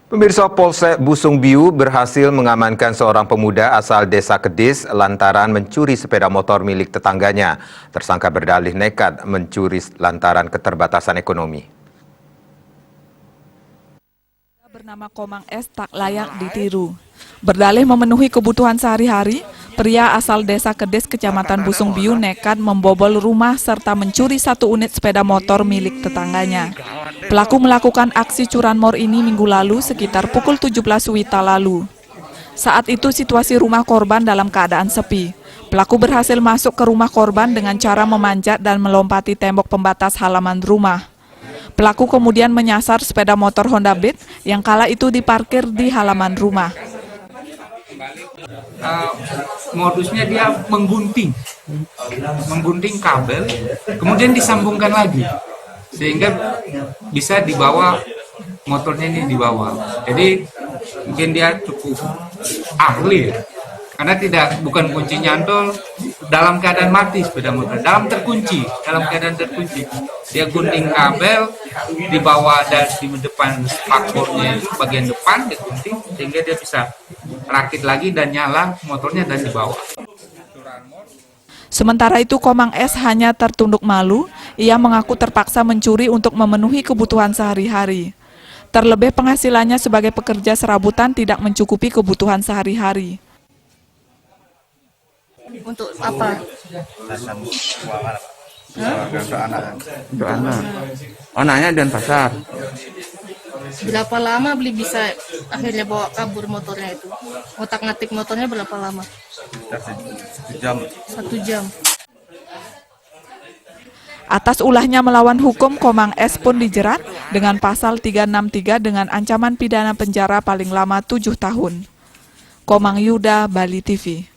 Pemirsa, Polsek Busung Biu berhasil mengamankan seorang pemuda asal Desa Kedis lantaran mencuri sepeda motor milik tetangganya. Tersangka berdalih nekat mencuri lantaran keterbatasan ekonomi. Bernama Komang S tak layak ditiru. Berdalih memenuhi kebutuhan sehari-hari, pria asal Desa Kedis, Kecamatan Busung Biu nekat membobol rumah serta mencuri 1 unit sepeda motor milik tetangganya. Pelaku melakukan aksi curanmor ini minggu lalu sekitar pukul 17 WITA lalu. Saat itu situasi rumah korban dalam keadaan sepi. Pelaku berhasil masuk ke rumah korban dengan cara memanjat dan melompati tembok pembatas halaman rumah. Pelaku kemudian menyasar sepeda motor Honda Beat yang kala itu diparkir di halaman rumah. Modusnya dia menggunting kabel, kemudian disambungkan lagi, sehingga bisa dibawa, motornya ini dibawa. Jadi mungkin dia cukup ahli ya. Karena bukan kunci nyantol dalam keadaan mati sepeda motor, dalam keadaan terkunci. Dia gunting kabel, dibawa dari depan spakbornya itu bagian depan, digunting sehingga dia bisa rakit lagi dan nyala motornya dan dibawa. Sementara itu Komang S hanya tertunduk malu, ia mengaku terpaksa mencuri untuk memenuhi kebutuhan sehari-hari. Terlebih penghasilannya sebagai pekerja serabutan tidak mencukupi kebutuhan sehari-hari. Untuk apa? Untuk anak. Anaknya dan pasar. Berapa lama beli bisa akhirnya bawa kabur motornya itu? Ngotak-ngatik motornya berapa lama? 1 jam. 1 jam. Atas ulahnya melawan hukum, Komang S pun dijerat dengan pasal 363 dengan ancaman pidana penjara paling lama 7 tahun. Komang Yuda, Bali TV.